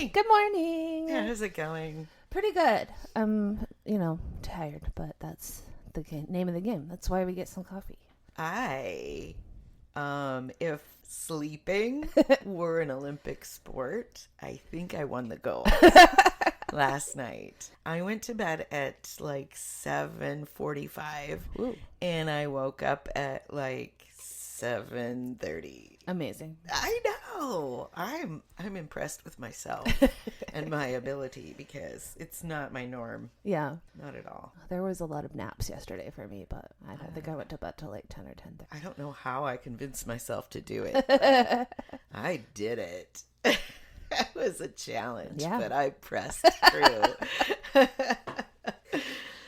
morning. Good morning. How's it going? Pretty good. I'm, tired, but that's the name of the game. That's why we get some coffee. If sleeping were an Olympic sport, I think I won the gold last night. I went to bed at like 7:45 and I woke up at like 7:30. Amazing. I know. I'm impressed with myself and my ability because it's not my norm. Yeah. Not at all. There was a lot of naps yesterday for me, but I don't think I went to bed till like 10 or 10:30. I don't know how I convinced myself to do it. I did it. It was a challenge, but I pressed through.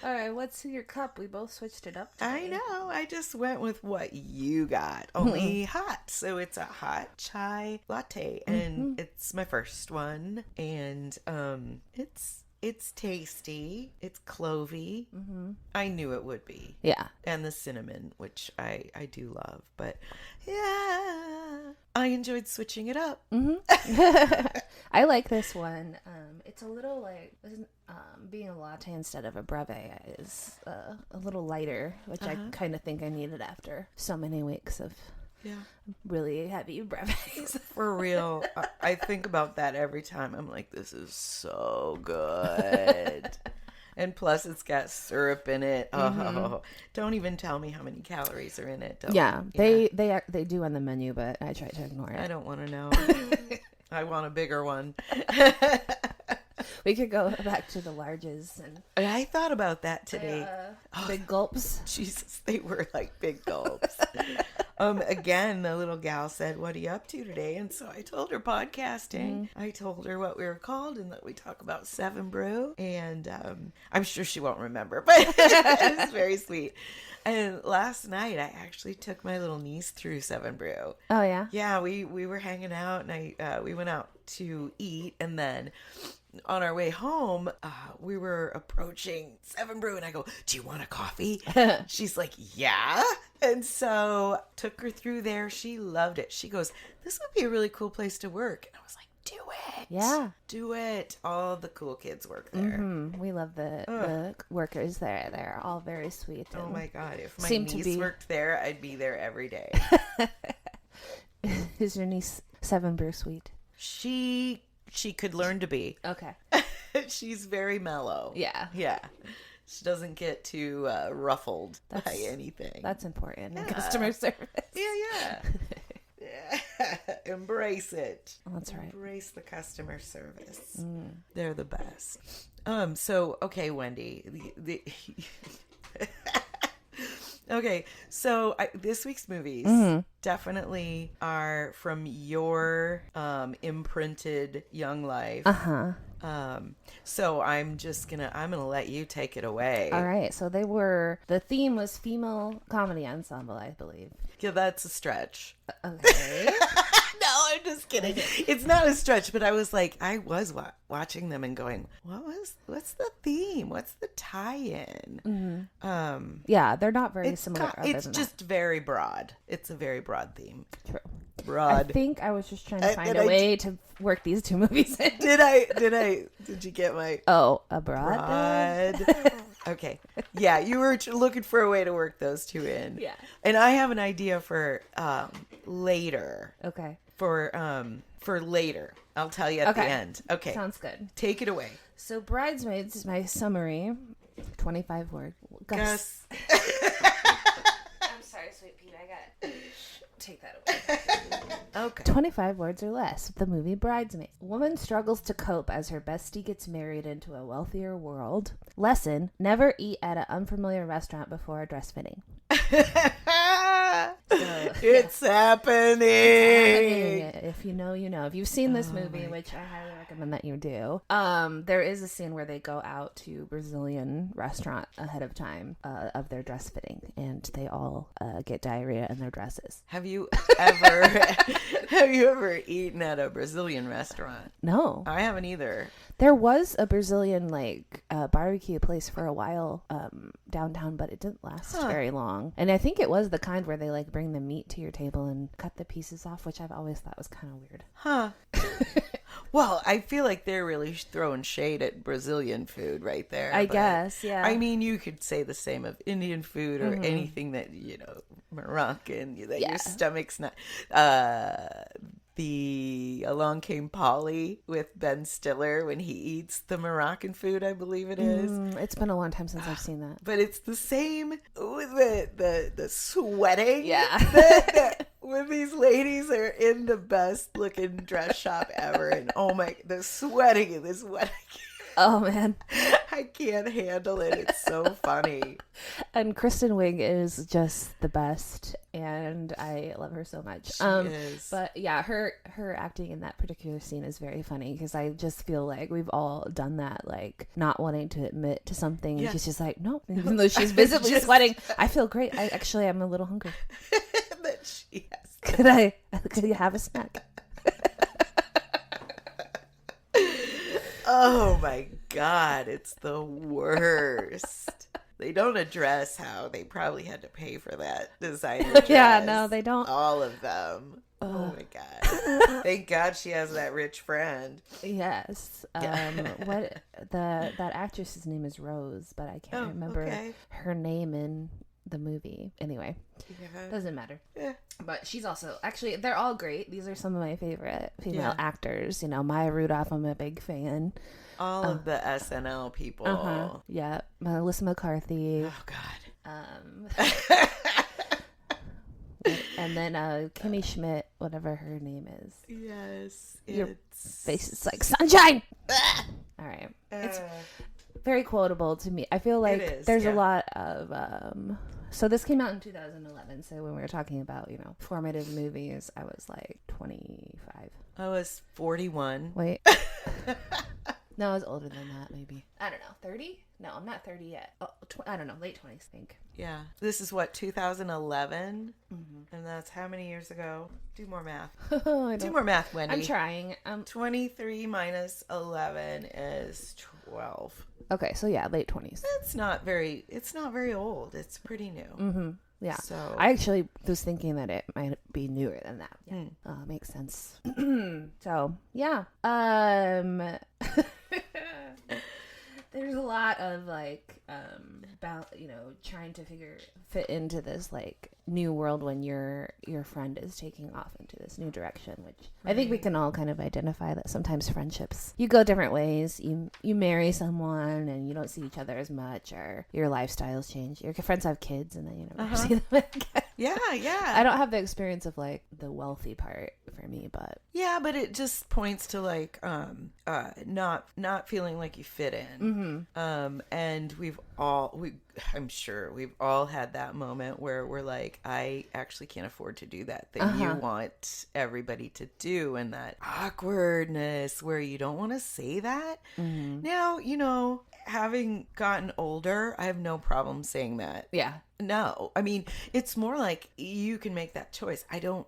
All right, what's in your cup? We both switched it up today. I know. I just went with what you got. Only hot. So it's a hot chai latte. And it's my first one. And it's tasty. It's clovey. I knew it would be. Yeah. And the cinnamon, which I do love. But yeah, I enjoyed switching it up. I like this one. It's a little like being a latte instead of a breve is a little lighter, which I kind of think I needed after so many weeks of really heavy breves. For real. I think about that every time. I'm like, this is so good. And plus, it's got syrup in it. Oh, don't even tell me how many calories are in it. They do on the menu, but I try to ignore it. I don't want to know. I want a bigger one. We could go back to the larges. And I thought about that today. Big gulps. Jesus, they were like big gulps. Again, the little gal said, "What are you up to today?" And so I told her podcasting. I told her what we were called and that we talk about Seven Brew. And I'm sure she won't remember, but it was very sweet. And last night, I actually took my little niece through Seven Brew. Oh, yeah? Yeah, we were hanging out, and we went out to eat, and then on our way home, we were approaching Seven Brew, and I go, "Do you want a coffee?" She's like, "Yeah." And so took her through there. She loved it. She goes, "This would be a really cool place to work." And I was like, "Do it. Yeah. Do it." All the cool kids work there. We love the workers there. They're all very sweet. Oh my God. If my niece worked there, I'd be there every day. Is your niece Seven Brew sweet? She could learn to be. Okay. She's very mellow. Yeah. Yeah. She doesn't get too ruffled by anything. That's important in customer service. Yeah. Embrace it. That's right. Embrace the customer service. They're the best. So, okay, Wendy. Okay, so this week's movies definitely are from your imprinted young life. So I'm gonna let you take it away. All right. So the theme was female comedy ensemble, I believe. Yeah, that's a stretch. Okay. No, I'm just kidding. It's not a stretch, but I was watching them and going, what's the theme? What's the tie-in? Yeah, they're not very similar. It's just very broad. It's a very broad theme. True. Broad. I think I was just trying to find a way to work these two movies in. Did you get my... Oh, a broad? Broad. Okay. Yeah, you were looking for a way to work those two in. Yeah. And I have an idea for later. Okay. For later. I'll tell you at the end. Okay. Sounds good. Take it away. So Bridesmaids, my summary, 25 words. Gus. I'm sorry, sweet Pete. I got take that away. Okay. 25 words or less. The movie Bridesmaids. Woman struggles to cope as her bestie gets married into a wealthier world. Lesson: never eat at an unfamiliar restaurant before a dress fitting. It's happening. If you know, you know. If you've seen this movie, which I highly recommend that you do, there is a scene where they go out to a Brazilian restaurant ahead of time of their dress fitting, and they all get diarrhea in their dresses. Have you ever eaten at a Brazilian restaurant? No, I haven't either. There was a Brazilian barbecue place for a while downtown, but it didn't last very long. And I think it was the kind where they bring the meat to your table and cut the pieces off, which I've always thought was kind of weird. Huh. Well, I feel like they're really throwing shade at Brazilian food right there. I but, guess, yeah. I mean, you could say the same of Indian food or anything that, you know, Moroccan, that your stomach's not... the Along Came Polly with Ben Stiller when he eats the Moroccan food, I believe it is. It's been a long time since I've seen that. But it's the same with the sweating. Yeah. When these ladies are in the best looking dress shop ever, and oh my, the sweating in this wedding. Oh man, I can't handle it. It's so funny. And Kristen Wiig is just the best, and I love her so much. She is. But yeah, her acting in that particular scene is very funny because I just feel like we've all done that, like not wanting to admit to something. Yeah. She's just like, no, even though she's visibly sweating. I feel great. I'm a little hungry. That she has. Could you have a snack? Oh my God, it's the worst. They don't address how they probably had to pay for that designer dress. Yeah, no, they don't. All of them. Oh my God. Thank God she has that rich friend. Yes. What that actress's name is Rose, but I can't remember her name in the movie. Anyway, doesn't matter. Yeah. But she's also, actually, they're all great. These are some of my favorite female actors. You know, Maya Rudolph, I'm a big fan. All of the SNL people. Yeah. Melissa McCarthy. Oh God. And then Kimmy Schmidt, whatever her name is. Yes. Your face is like sunshine. All right. It's very quotable to me. I feel like there's a lot of so this came out in 2011, so when we were talking about, you know, formative movies, I was like 25. I was 41. Wait. No, I was older than that, maybe. I don't know, 30? No, I'm not 30 yet. Oh, I don't know, late 20s, I think. Yeah. This is what, 2011? And that's how many years ago? Do more math. Do more math, Wendy. I'm trying. 23 minus 11 is 12. Okay, so yeah, late 20s. It's not very old. It's pretty new. Yeah. So I actually was thinking that it might be newer than that. Yeah. Makes sense. So, yeah. There's a lot of like about, you know, trying to fit into this like new world when your friend is taking off into this new direction, which I think we can all kind of identify that sometimes friendships, you go different ways, you marry someone and you don't see each other as much, or your lifestyles change, your friends have kids and then you never see them again. Yeah. I don't have the experience of like the wealthy part for me, but yeah, but it just points to like not feeling like you fit in. And I'm sure we've all had that moment where we're like, I actually can't afford to do that thing you want everybody to do, and that awkwardness where you don't want to say that. Now, you know, having gotten older, I have no problem saying that. Yeah. No, I mean, it's more like you can make that choice. I don't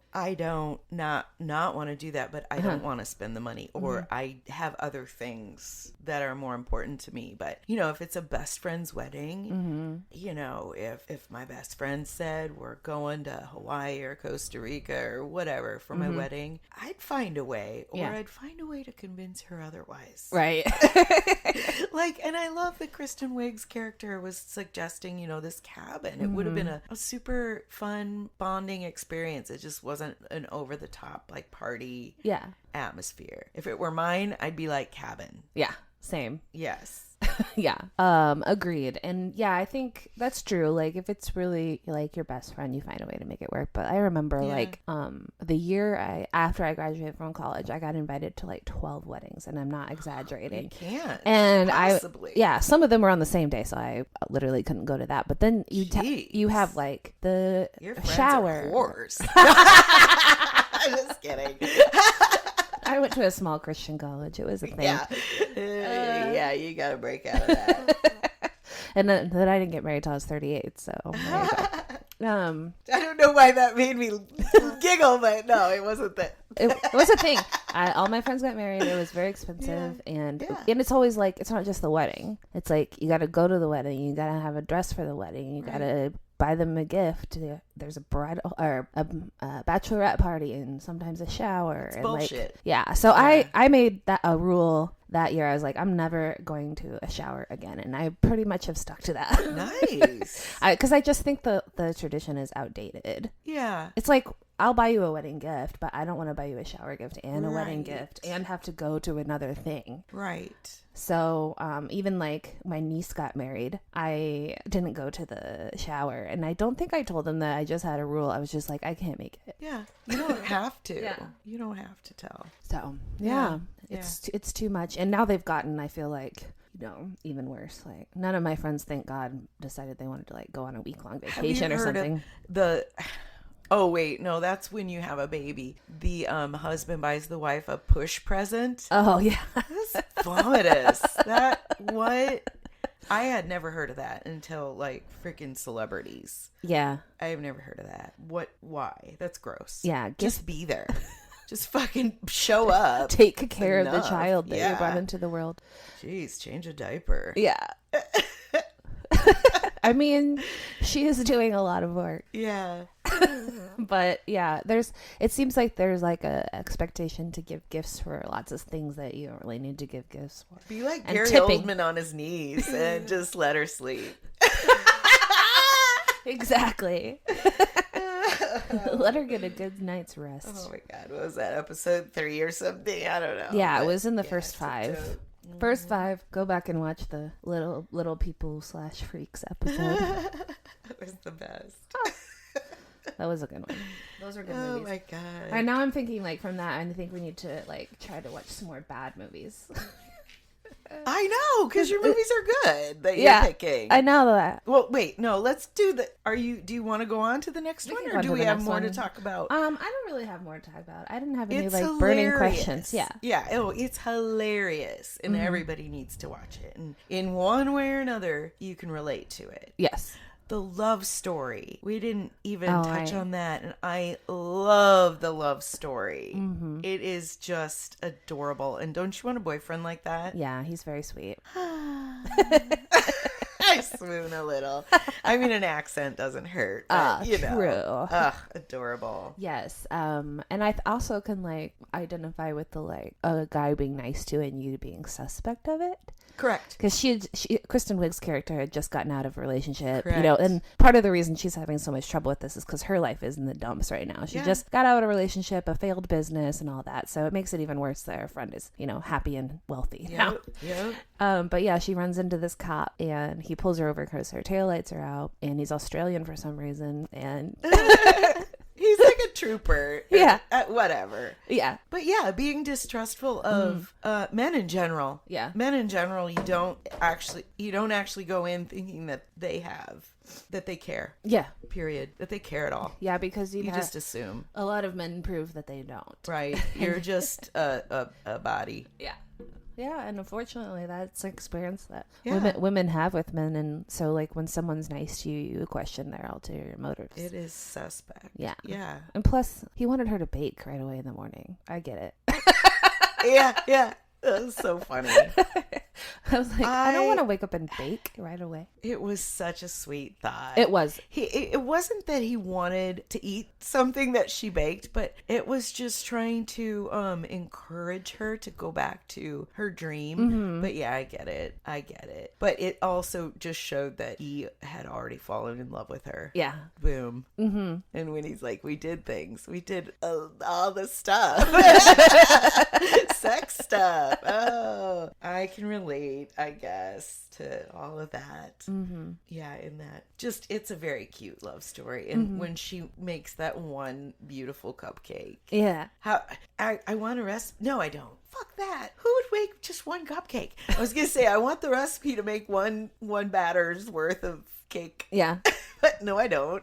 not want to do that, but I don't want to spend the money, or I have other things that are more important to me. But, you know, if it's a best friend's wedding, you know, if my best friend said we're going to Hawaii or Costa Rica or whatever for my wedding, I'd find a way, or I'd find a way to convince her otherwise. Right. Like, and I love that Kristen Wiig's character was suggesting, you know, this cabin. It would have been a super fun bonding experience. It just wasn't an over-the-top, like, party atmosphere. If it were mine, I'd be like, cabin. Yeah, same. Yes. Yeah. Agreed. And yeah, I think that's true. Like, if it's really like your best friend, you find a way to make it work. But I remember like the year after I graduated from college, I got invited to like 12 weddings, and I'm not exaggerating. You can't. And possibly. Some of them were on the same day, so I literally couldn't go to that. But then you have like the your friends shower. Are whores. Just kidding. I went to a small Christian college. It was a thing. Yeah, you got to break out of that. And then I didn't get married till I was 38. So I don't know why that made me giggle, but no, it wasn't that. It was a thing. All my friends got married. It was very expensive, and it's always like, it's not just the wedding. It's like you got to go to the wedding, you got to have a dress for the wedding, you got to buy them a gift. There's a bridal or a bachelorette party and sometimes a shower. It's and bullshit. So I made that a rule that year. I was like, I'm never going to a shower again, and I pretty much have stuck to that. Nice. Because I just think the tradition is outdated. Yeah. It's like, I'll buy you a wedding gift, but I don't want to buy you a shower gift and a wedding Right. gift and have to go to another thing. Right. So even like my niece got married, I didn't go to the shower, and I don't think I told them that I just had a rule. I was just like, I can't make it. Yeah. You don't have to. Yeah. You don't have to tell. So Yeah. it's too much, and now they've gotten, I feel like, even worse. Like, none of my friends, thank God, decided they wanted to like go on a week-long vacation or something. Oh wait, no, that's when you have a baby. The husband buys the wife a push present. Oh yeah. That's vomitous. What? I had never heard of that until like freaking celebrities. Yeah. I have never heard of that. Why? That's gross. Yeah. Just be there. Just fucking show up. Take care of the Enough. child that you Yeah. brought into the world. Jeez, change a diaper. Yeah. I mean, she is doing a lot of work. Yeah. But yeah, it seems like there's like a expectation to give gifts for lots of things that you don't really need to give gifts for. Be like And Gary tipping. Oldman on his knees and just let her sleep. Exactly. Let her get a good night's rest. Oh my God, what was that, episode 3 or something? I don't know. Yeah, it But was in the yeah, first it's a 5. joke. First 5, go back and watch the little people / freaks episode. That was the best. That was a good one. Those are good Oh movies. my God. And now I'm thinking, like, from that, I think we need to like try to watch some more bad movies. I know, because your movies are good that you're picking. I know that. Well, wait, no, let's do the. Do you want to go on to the next We one, can or go do to we the have next more to one. talk about? I don't really have more to talk about. I didn't have any It's like burning hilarious. questions. Yeah. Yeah. Oh, it's hilarious, and everybody needs to watch it. And in one way or another, you can relate to it. Yes. The love story. We didn't even Oh, touch on that, and I love the love story. Mm-hmm. It is just adorable. And don't you want a boyfriend like that? Yeah, he's very sweet. I swoon a little. I mean, an accent doesn't hurt. But, True. Ugh, adorable. Yes. And I also can like identify with the like a guy being nice to and you being suspect of it. Correct. Because Kristen Wiig's character had just gotten out of a relationship, Correct. and part of the reason she's having so much trouble with this is because her life is in the dumps right now. She just got out of a relationship, a failed business, and all that. So it makes it even worse that her friend is, happy and wealthy now. Yep. But yeah, she runs into this cop, and he pulls her over because her taillights are out, and he's Australian for some reason, and He's like a trooper. Yeah. Whatever. yeah, But yeah, being distrustful of men in general. Yeah. Men in general, you don't actually go in thinking that they care. yeah, Period. That they care at all. yeah, because You just assume. a lot of men prove that they don't. Right. You're just a body. Yeah. Yeah, and unfortunately, that's an experience that Yeah. women have with men, and so like when someone's nice to you, you question their ulterior motives. It is suspect. Yeah. Yeah. And plus, he wanted her to bake right away in the morning. I get it. Yeah. That was so funny. I was like, I don't want to wake up and bake right away. It was such a sweet thought. It was. It wasn't that he wanted to eat something that she baked, but it was just trying to encourage her to go back to her dream. Mm-hmm. But yeah, I get it. But it also just showed that he had already fallen in love with her. Yeah. Boom. Mm-hmm. And when he's like, we did all the stuff. Sex stuff. Oh, I can relate, I guess, to all of that. Mm-hmm. Yeah, in that. Just, it's a very cute love story. And when she makes that one beautiful cupcake. Yeah. How I want a recipe. No, I don't. Fuck that. Who would make just one cupcake? I was going to say, I want the recipe to make one batter's worth of cake. Yeah. But no, I don't.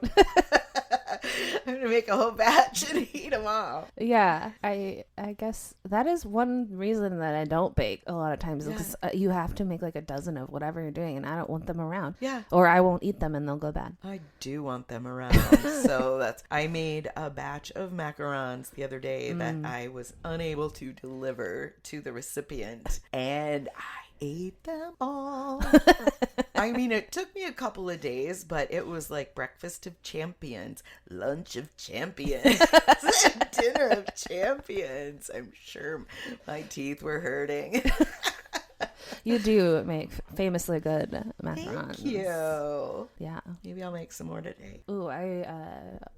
I'm going to make a whole batch and eat them all. Yeah. I guess that is one reason that I don't bake a lot of times, because you have to make like a dozen of whatever you're doing, and I don't want them around. Yeah. Or I won't eat them and they'll go bad. I do want them around. So I made a batch of macarons the other day that I was unable to deliver to the recipient, and I ate them all. I mean, it took me a couple of days, but it was like breakfast of champions, lunch of champions, and dinner of champions. I'm sure my teeth were hurting. You do make famously good macarons. Thank you. Yeah. Maybe I'll make some more today. Ooh,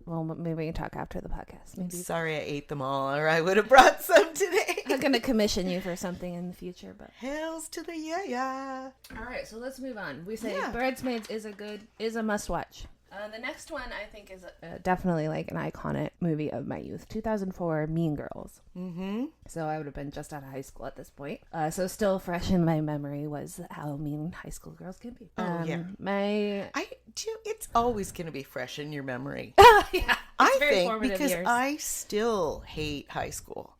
well, maybe we can talk after the podcast. Maybe. Sorry I ate them all, or I would have brought some today. I'm going to commission you for something in the future, but. Hells to the yeah. All right, so let's move on. We say Bridesmaids is a must watch. The next one I think is definitely like an iconic movie of my youth. 2004, Mean Girls. Mm-hmm. So I would have been just out of high school at this point. So still fresh in my memory was how mean high school girls can be. It's always going to be fresh in your memory. Yeah. I think because years. I still hate high school.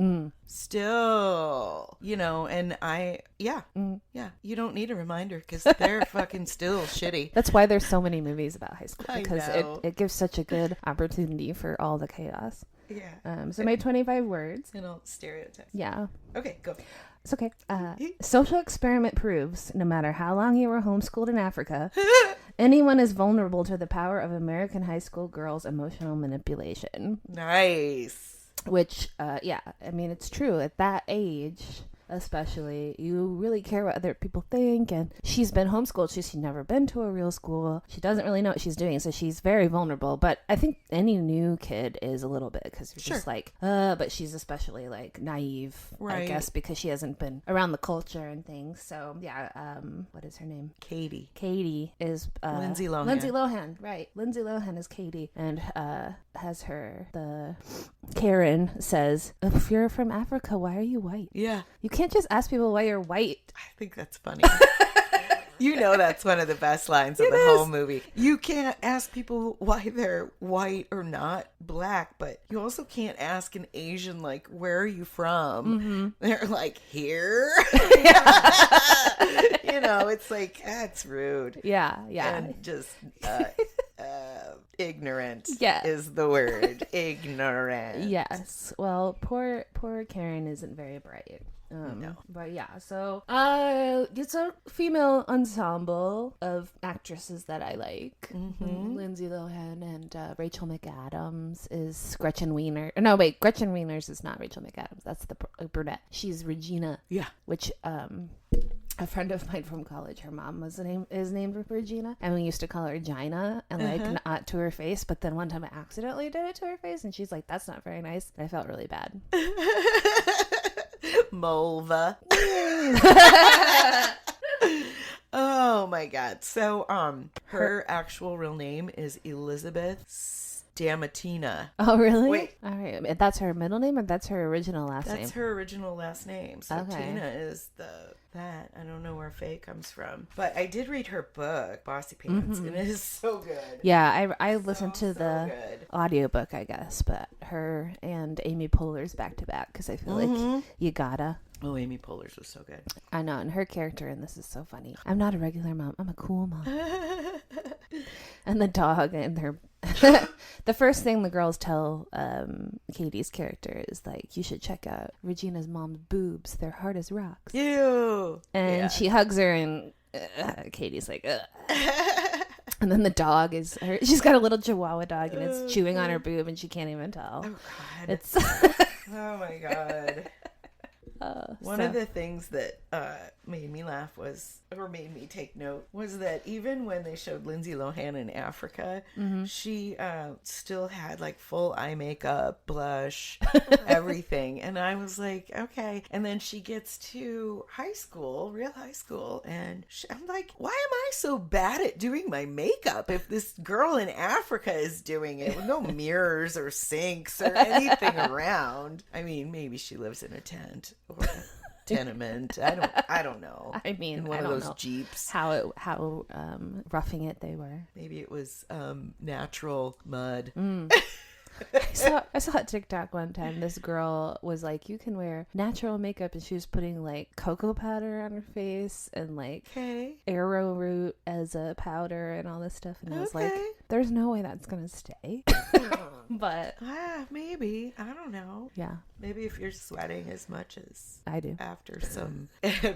Still, and you don't need a reminder because they're fucking still shitty. That's why there's so many movies about high school, because it gives such a good opportunity for all the chaos. Yeah. So my 25 words. And all stereotypes. Yeah. Okay, go. It's okay. Social experiment proves no matter how long you were homeschooled in Africa, anyone is vulnerable to the power of American high school girls' emotional manipulation. Nice. Which, it's true. At that age, especially, you really care what other people think, and she's been homeschooled. She's never been to a real school. She doesn't really know what she's doing, so she's very vulnerable. But I think any new kid is a little bit, because you're just like, but she's especially like naive, right. I guess, because she hasn't been around the culture and things. So what is her name? Katie. Katie is Lindsay Lohan. Lindsay Lohan, right? Lindsay Lohan is Katie, and the Karen says, "If you're from Africa, why are you white?" Yeah. You can't just ask people why you're white. I think that's funny. That's one of the best lines of the whole movie. You can't ask people why they're white or not black, but you also can't ask an Asian, like, where are you from? Mm-hmm. They're like, here? It's like, that's rude. Yeah. And just ignorant yes. is the word. Ignorant. Yes. Well, poor Karen isn't very bright. No. But yeah, so it's a female ensemble of actresses that I like. Mm-hmm. Lindsay Lohan and Rachel McAdams is Gretchen Wiener. No, wait, Gretchen Wieners is not Rachel McAdams. That's the brunette. She's Regina. Yeah. Which a friend of mine from college, her mom is named Regina, and we used to call her Gina, and not to her face. But then one time I accidentally did it to her face, and she's like, "That's not very nice." And I felt really bad. Mulva. Oh my god. So her actual real name is Elizabeth Stamatina. Oh really? Wait. All right. That's her middle name, or that's her original last name? That's her original last name. So okay. Tina is that. I don't know where Faye comes from. But I did read her book, Bossy Pants, and it is so good. Yeah, I listened to the audiobook, I guess, but her and Amy Poehler's back to back, because I feel like you gotta. Oh, Amy Poehler's was so good. I know, and her character in this is so funny. I'm not a regular mom. I'm a cool mom. And the dog and her... The first thing the girls tell Katie's character is like, you should check out Regina's mom's boobs. They're hard as rocks. Ew. And she hugs her, and Katie's like, ugh. And then the dog is her. She's got a little Chihuahua dog, and it's chewing on her boob, and she can't even tell. Oh, God. It's... Oh, my God. One of the things that made me laugh made me take note, was that even when they showed Lindsay Lohan in Africa, she still had like full eye makeup, blush, everything. And I was like, okay. And then she gets to real high school, and I'm like, why am I so bad at doing my makeup if this girl in Africa is doing it with no mirrors or sinks or anything around? I mean, maybe she lives in a tent or tenement. I don't know. I mean, in one of those Jeeps. How roughing it they were. Maybe it was natural mud. I saw a TikTok one time. This girl was like, you can wear natural makeup, and she was putting like cocoa powder on her face and like arrowroot as a powder and all this stuff. And I was like, there's no way that's gonna stay. But maybe. I don't know. yeah, Maybe if you're sweating as much as I do. after some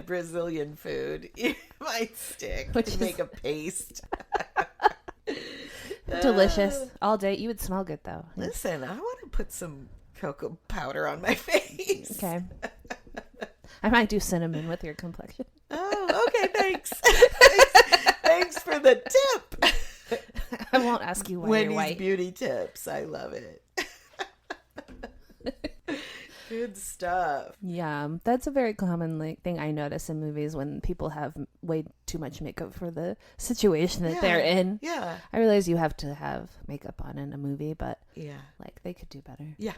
Brazilian food, it might stick. Which and is- make a paste. Delicious all day. You would smell good though. Listen, I want to put some cocoa powder on my face. Okay. I might do cinnamon with your complexion. Oh, okay. Thanks. Thanks for the tip. I won't ask you why Wendy's you're white. beauty tips. I love it. Good stuff. Yeah, that's a very common thing I notice in movies when people have way too much makeup for the situation that they're in. Yeah. I realize you have to have makeup on in a movie, but Yeah. like they could do better. Yeah.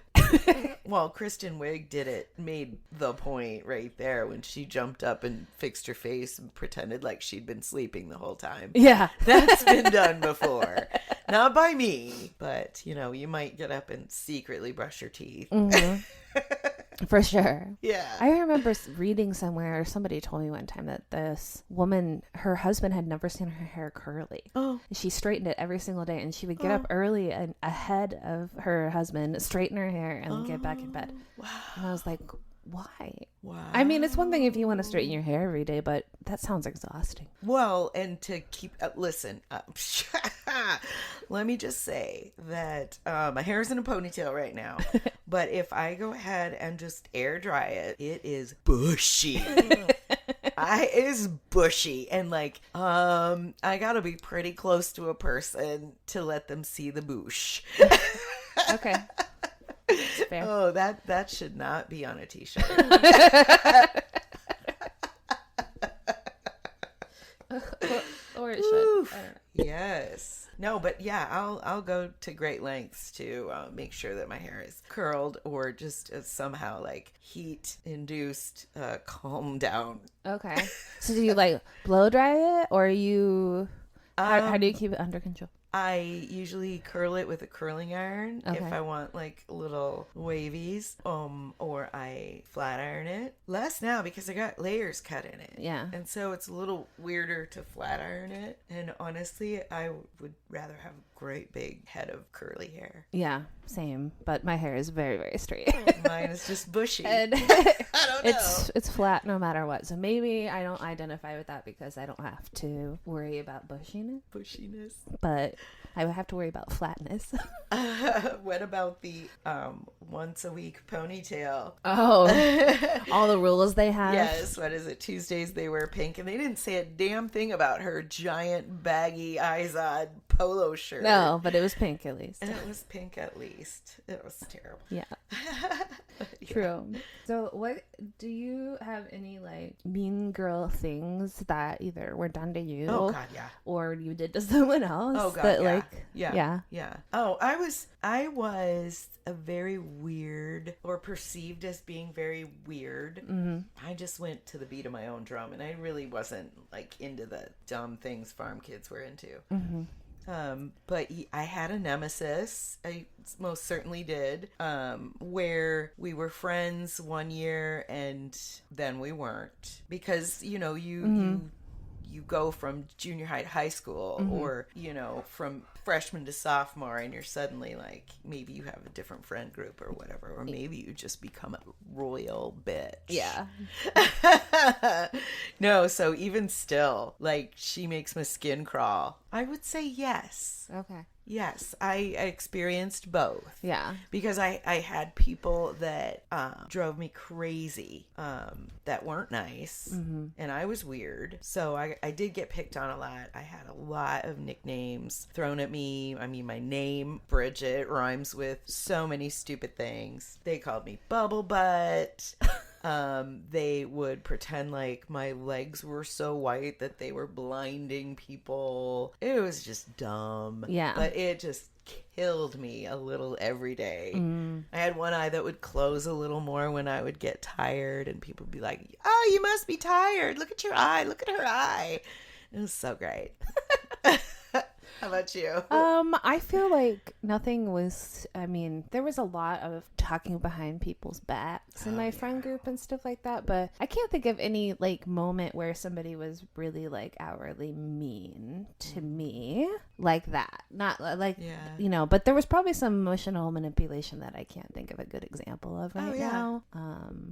Well, Kristen Wiig made the point right there when she jumped up and fixed her face and pretended like she'd been sleeping the whole time. Yeah. That's been done before. Not by me, but you might get up and secretly brush your teeth. Mm-hmm. For sure. Yeah. I remember reading somewhere, or somebody told me one time that this woman, her husband had never seen her hair curly. Oh. She straightened it every single day, and she would get up early and ahead of her husband, straighten her hair, and get back in bed. Wow. And I was like, why? Wow. I mean, it's one thing if you want to straighten your hair every day, but that sounds exhausting. Well, and to keep, listen, let me just say that my hair is in a ponytail right now. But if I go ahead and just air dry it, it is bushy. It is bushy. And I gotta be pretty close to a person to let them see the boosh. Okay. It's fair. Oh, that should not be on a t-shirt. Or it should. Oof. I don't know. Yes. No, but yeah, I'll go to great lengths to make sure that my hair is curled or just somehow heat induced calm down. Okay. So do you blow dry it, or how do you keep it under control? I usually curl it with a curling iron if Okay. I want little wavies, or I flat iron it. Less now because I got layers cut in it. Yeah. And so it's a little weirder to flat iron it. And honestly, I would rather have a great big head of curly hair. Yeah, same. But my hair is very, very straight. Mine is just bushy. And I don't know. it's flat no matter what. So maybe I don't identify with that because I don't have to worry about bushiness. But I would have to worry about flatness. What about the once a week ponytail? Oh, all the rules they have. Yes, what is it? Tuesdays they wear pink, and they didn't say a damn thing about her giant baggy Izod polo shirt. No, but it was pink at least. And it was pink at least. It was terrible. Yeah. Yeah. True. So what do you have any mean girl things that either were done to you Oh God, yeah. or you did to someone else? Oh God, that yeah. Yeah. Oh, I was a very weird, or perceived as being very weird. Mm-hmm. I just went to the beat of my own drum, and I really wasn't into the dumb things farm kids were into. Mm-hmm. But I had a nemesis. I most certainly did. Where we were friends one year and then we weren't, because you go from junior high to high school, or from freshman to sophomore, and you're suddenly maybe you have a different friend group or whatever, or maybe you just become a royal bitch. Yeah. No, so even still, she makes my skin crawl. I would say yes. Okay. Yes, I experienced both. Yeah. Because I had people that drove me crazy, that weren't nice, and I was weird. So I did get picked on a lot. I had a lot of nicknames thrown at me. I mean, my name, Bridget, rhymes with so many stupid things. They called me Bubble Butt. They would pretend my legs were so white that they were blinding people. It was just dumb. Yeah. But it just killed me a little every day. I had one eye that would close a little more when I would get tired, and people would be like, "Oh, you must be tired. Look at your eye. Look at her eye." It was so great. How about you? I feel like nothing was, there was a lot of talking behind people's backs in my friend group and stuff like that, but I can't think of any moment where somebody was really outwardly mean to me. like that. Not like, Yeah. but there was probably some emotional manipulation that I can't think of a good example of right now.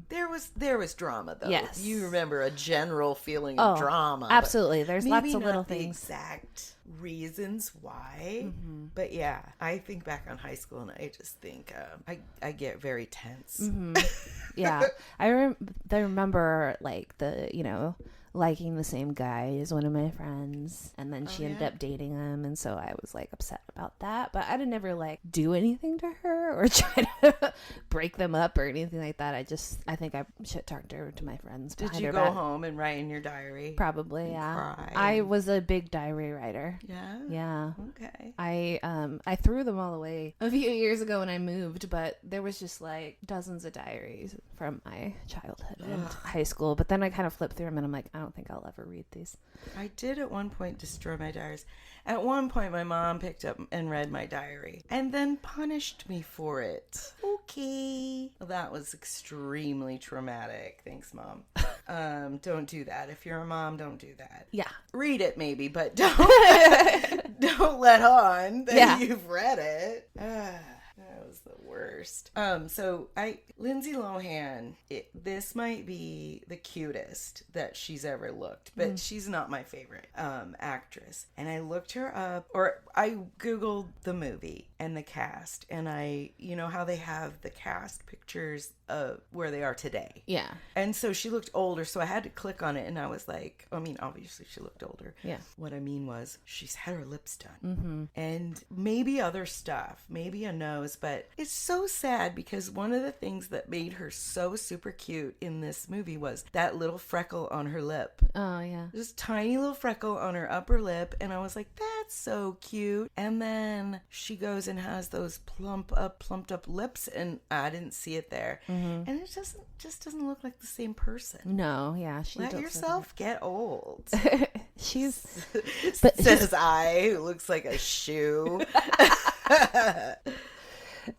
There was drama though. Yes. You remember a general feeling of drama. Absolutely. There's lots maybe of little not the things. exact reasons why, but yeah, I think back on high school and I just think I get very tense. Yeah. I remember like liking the same guy as one of my friends, and then she ended up dating him, and so I was like upset about that, but I didn't ever like do anything to her or try to break them up or anything like that. I think I shit talked her to my friends. Did you go home and write in your diary? Probably, yeah. Cry? I was a big diary writer. Yeah. Okay. I threw them all away a few years ago when I moved, but there was just like dozens of diaries from my childhood and high school, but then I kind of flipped through them and I'm like, I don't think I'll ever read these. I did at one point destroy my diaries. At one point, my mom picked up and read my diary and then punished me for it. Okay. Well, that was extremely traumatic. Thanks, Mom. Don't do that. If you're a mom, don't do that. Yeah. Read it maybe, but don't let on that you've read it. That was the worst. So Lindsay Lohan, this might be the cutest that she's ever looked, but she's not my favorite actress. And I looked her up, or I Googled the movie and the cast, and you know how they have the cast pictures of where they are today. Yeah. And so she looked older, so I had to click on it, and I was like, I mean, obviously she looked older. Yeah. What I mean was, she's had her lips done. And maybe other stuff, maybe a nose, but it's so sad because one of the things that made her so super cute in this movie was that little freckle on her lip. Oh, yeah. This tiny little freckle on her upper lip, and I was like, that's so cute. And then she goes and has those plumped up lips, and I didn't see it there. And it just doesn't look like the same person. No, yeah. Let yourself get old. Says I, who looks like a shoe.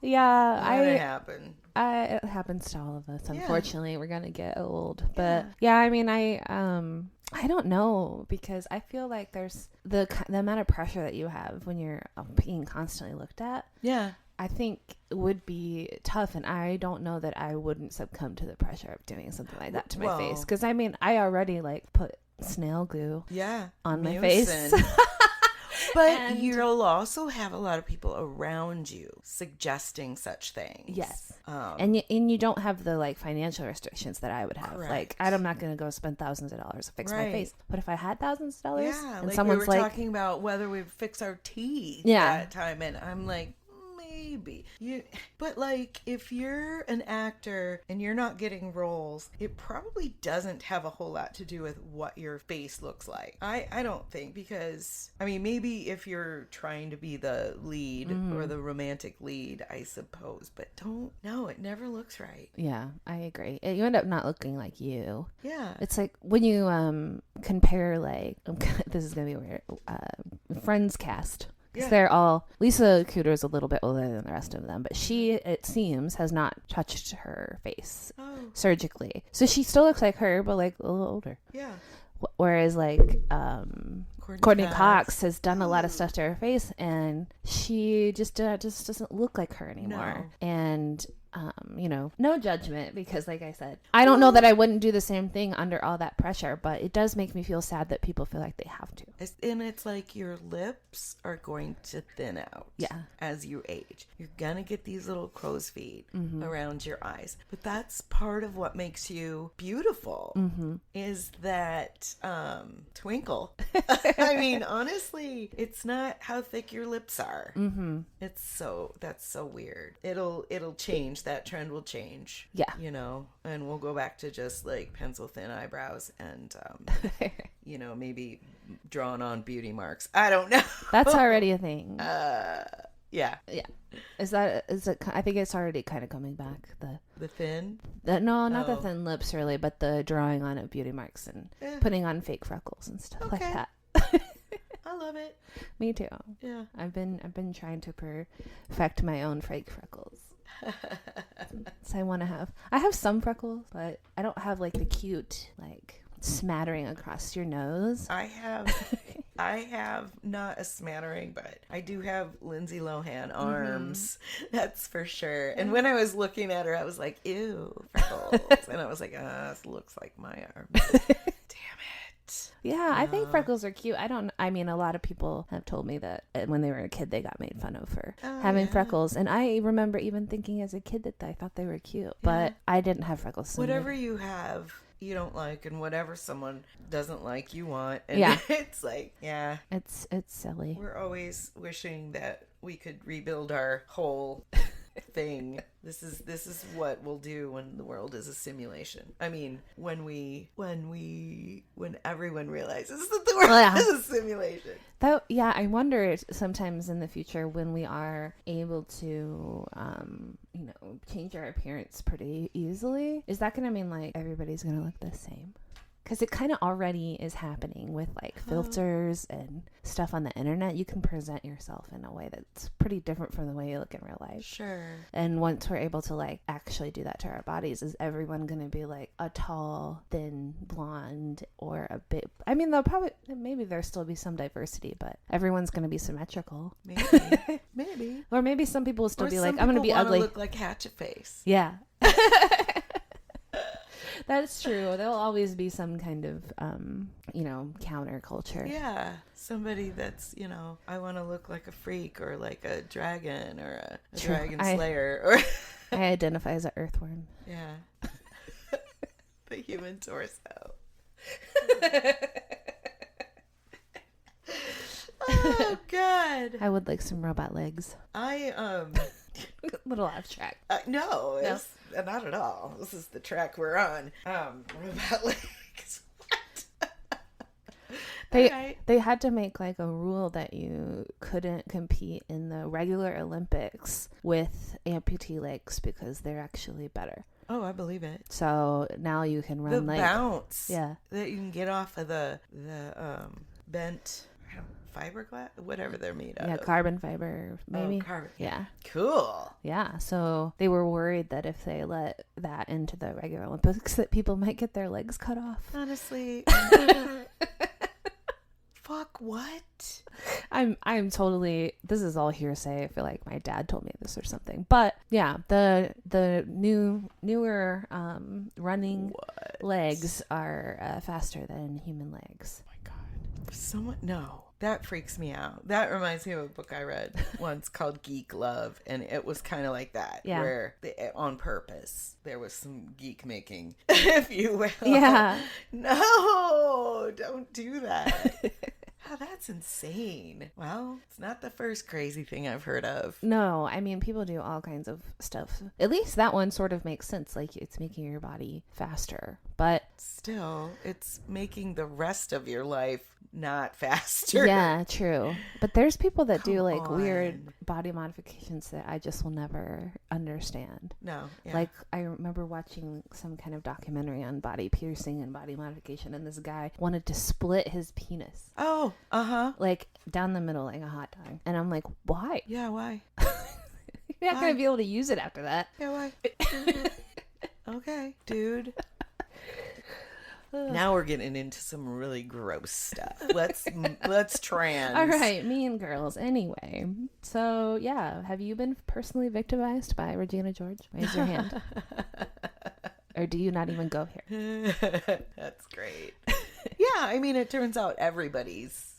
Yeah, it happened. It happens to all of us. Unfortunately, we're gonna get old. But yeah, I mean, I don't know, because I feel like there's the amount of pressure that you have when you're being constantly looked at. Yeah. I think it would be tough, and I don't know that I wouldn't succumb to the pressure of doing something like that to my face. Because I mean, I already like put snail glue on my face. But you'll also have a lot of people around you suggesting such things. Yes. And you don't have the like financial restrictions that I would have. Correct. Like, I'm not going to go spend thousands of dollars to fix my face. But if I had thousands of dollars, and like someone's we were talking about whether we fix our teeth that time, and I'm like, maybe but like, if you're an actor and you're not getting roles, it probably doesn't have a whole lot to do with what your face looks like. I don't think, because I mean, maybe if you're trying to be the lead or the romantic lead, I suppose, but it never looks right. Yeah, I agree. You end up not looking like you. Yeah. It's like when you compare, like, this is gonna be weird, Friends cast. Because they're all, Lisa Kudrow is a little bit older than the rest of them, but she, it seems, has not touched her face surgically. So she still looks like her, but like a little older. Yeah. Whereas like Courtney Cox has done a lot of stuff to her face, and she just doesn't look like her anymore. No. And no judgment, because like I said, I don't know that I wouldn't do the same thing under all that pressure, but it does make me feel sad that people feel like they have to. And it's like your lips are going to thin out as you age. You're going to get these little crow's feet around your eyes. But that's part of what makes you beautiful, is that twinkle. I mean, honestly, it's not how thick your lips are. That's so weird. It'll change. That trend will change. Yeah. And we'll go back to just like pencil thin eyebrows and, maybe drawn on beauty marks. I don't know. That's already a thing. Yeah. Yeah. Is it? I think it's already kind of coming back. The thin? No, not the thin lips really, but the drawing on of beauty marks and putting on fake freckles and stuff like that. I love it. Me too. Yeah. I've been trying to perfect my own fake freckles. So I have some freckles, but I don't have like the cute like smattering across your nose. I have I have not a smattering, but I do have Lindsay Lohan arms. That's for sure. And when I was looking at her, I was like, ew, freckles. And I was like, this looks like my arms. Damn it. Yeah, I think freckles are cute. I mean, a lot of people have told me that when they were a kid, they got made fun of for having freckles. And I remember even thinking as a kid that I thought they were cute, but I didn't have freckles. So whatever you have, you don't like, and whatever someone doesn't like, you want. And it's like, it's silly. We're always wishing that we could rebuild our whole thing. This is what we'll do when the world is a simulation. I mean, when everyone realizes that the world is a simulation. I wonder sometimes in the future when we are able to, change our appearance pretty easily. Is that going to mean like everybody's going to look the same? Because it kind of already is happening with like filters and stuff on the internet. You can present yourself in a way that's pretty different from the way you look in real life. Sure. And once we're able to like actually do that to our bodies, is everyone going to be like a tall, thin, blonde, or a bit? I mean, maybe there'll still be some diversity, but everyone's going to be symmetrical. Maybe. Or maybe some people will still be like, I'm going to be ugly. Look like Hatchet Face. Yeah. That's true. There'll always be some kind of, counterculture. Yeah. Somebody that's, I want to look like a freak or like a dragon or a dragon slayer. Or I identify as an earthworm. Yeah. The human torso. Oh, God. I would like some robot legs. A little off track. No, not at all. This is the track we're on. Robot legs. What? They had to make like a rule that you couldn't compete in the regular Olympics with amputee legs because they're actually better. Oh, I believe it. So now you can run the bounce. Yeah. That you can get off of the bent fiberglass, whatever they're made of. Yeah, carbon fiber, maybe. Oh, carbon. Yeah. Cool. Yeah, so they were worried that if they let that into the regular Olympics that people might get their legs cut off. Honestly. Fuck what? I'm totally, this is all hearsay. I feel like my dad told me this or something. But yeah, the newer running legs are faster than human legs. Oh my God. No. That freaks me out. That reminds me of a book I read once called Geek Love, and it was kind of like that, where on purpose there was some geek making, if you will. Yeah. No, don't do that. Oh, that's insane. Well, it's not the first crazy thing I've heard of. No, I mean, people do all kinds of stuff. At least that one sort of makes sense. Like, it's making your body faster. But still, it's making the rest of your life not faster. Yeah, true. But there's people that do like weird body modifications that I just will never understand. No. Yeah. Like, I remember watching some kind of documentary on body piercing and body modification, and this guy wanted to split his penis. Oh, like down the middle like a hot dog. And I'm like, why? Yeah, why? You're not going to be able to use it after that. Yeah, why? Okay, dude. Now we're getting into some really gross stuff. Let's trans. All right, Mean Girls. Anyway, so yeah, have you been personally victimized by Regina George? Raise your hand. Or do you not even go here? That's great. Yeah, I mean, it turns out everybody's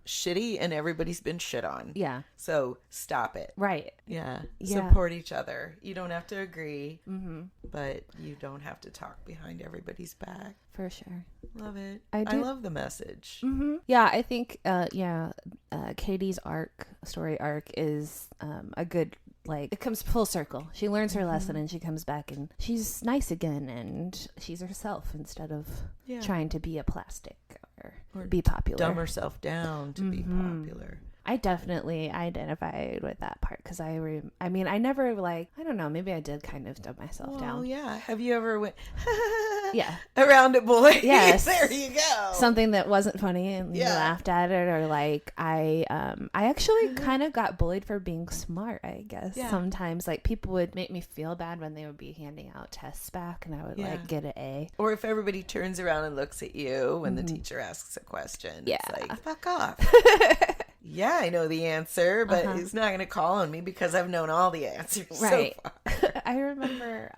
shitty and everybody's been shit on. Yeah. So stop it. Right. Yeah. Support each other. You don't have to agree, but you don't have to talk behind everybody's back. For sure. Love it. I love the message. Mm-hmm. Yeah, I think, Katie's story arc is a good, like, it comes full circle. She learns her lesson and she comes back and she's nice again and she's herself instead of trying to be a plastic or be popular. Dumb herself down to be popular. I definitely identified with that part because I mean, I never like, I don't know, maybe I did kind of dumb myself down. Oh, yeah. Have you ever went Yeah. around it, boy? Yes. There you go. Something that wasn't funny and you Yeah. laughed at it, or like I actually kind of got bullied for being smart, I guess. Yeah. Sometimes like people would make me feel bad when they would be handing out tests back and I would Yeah. like get an A. Or if everybody turns around and looks at you when the teacher asks a question. Yeah. It's like, fuck off. Yeah, I know the answer, but he's not going to call on me because I've known all the answers Right. so far. I remember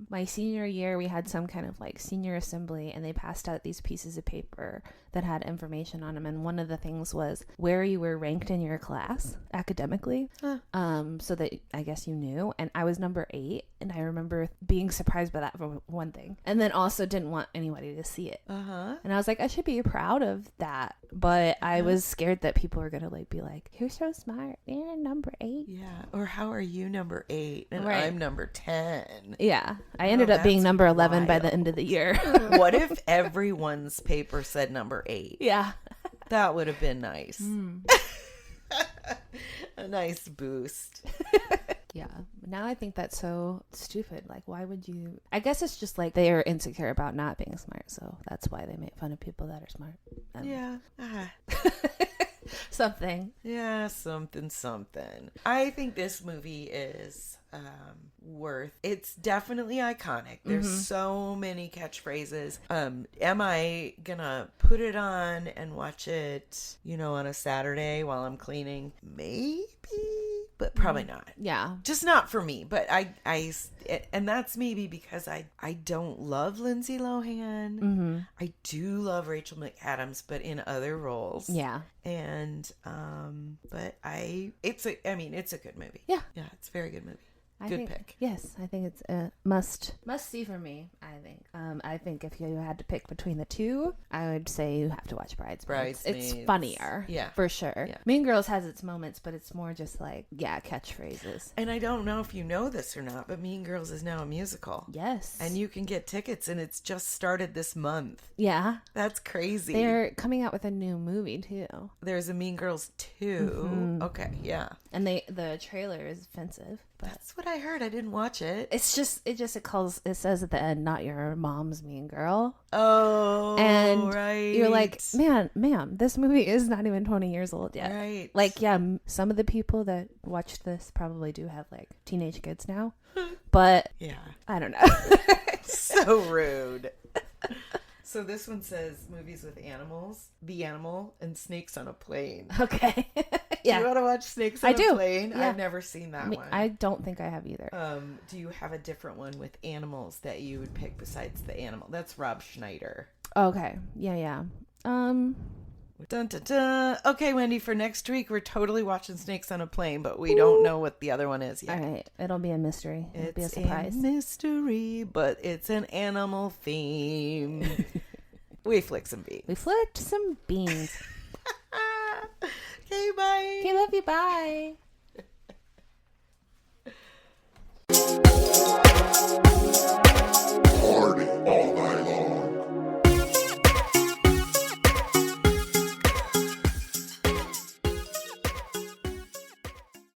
my senior year, we had some kind of like senior assembly and they passed out these pieces of paper that had information on them. And one of the things was where you were ranked in your class academically. So that I guess you knew. And I was number 8. And I remember being surprised by that for one thing. And then also didn't want anybody to see it. And I was like, I should be proud of that. But I was scared that people were going to like be like, you're so smart. You're number 8. Yeah. Or how are you number 8 and Right. I'm number 10? Yeah. I ended up being that's number 11 by the wild. end of the year. What if everyone's paper said number 8? Yeah. That would have been nice. A nice boost. Yeah. Now I think that's so stupid. Like, why would you? I guess it's just like they are insecure about not being smart. So that's why they make fun of people that are smart. Yeah. Something. Yeah, something. I think this movie is worth. It's definitely iconic. There's so many catchphrases. Am I gonna put it on and watch it, on a Saturday while I'm cleaning? Maybe, but probably not. Yeah. Just not for me. But and that's maybe because I don't love Lindsay Lohan. I do love Rachel McAdams, but in other roles. Yeah. And but it's a good movie. Yeah. Yeah, it's a very good movie. I Good think, pick. Yes, I think it's a must see for me. I think if you had to pick between the two, I would say you have to watch Bridesmaids. It's funnier, Yeah. for sure. Yeah. Mean Girls has its moments, but it's more just like catchphrases. And I don't know if you know this or not, but Mean Girls is now a musical. Yes, And you can get tickets, and it's just started this month. yeah, That's crazy. they're coming out with a new movie too, There's a Mean Girls 2. Okay, yeah. and the trailer is offensive. But That's what I heard. I didn't watch it. it says at the end, not your mom's mean girl. Oh, And right. you're like, ma'am, this movie is not even 20 years old yet. Right. Like, yeah, some of the people that watched this probably do have like teenage kids now, but Yeah. I don't know. So rude. So this one says movies with animals, The Animal, and Snakes on a Plane. Okay. Do Yeah. you want to watch Snakes on a do. Plane? Yeah. I've never seen that one. I don't think I have either. Do you have a different one with animals that you would pick besides the animal? That's Rob Schneider. Okay. Yeah. Dun, dun, dun. Okay, Wendy, for next week, we're totally watching Snakes on a Plane, but we don't know what the other one is yet. All right. It'll be a mystery. It'll be a It's surprise. a mystery, but it's an animal theme. We flick some beans. We flicked some beans. Okay, bye. Okay, love you. Bye.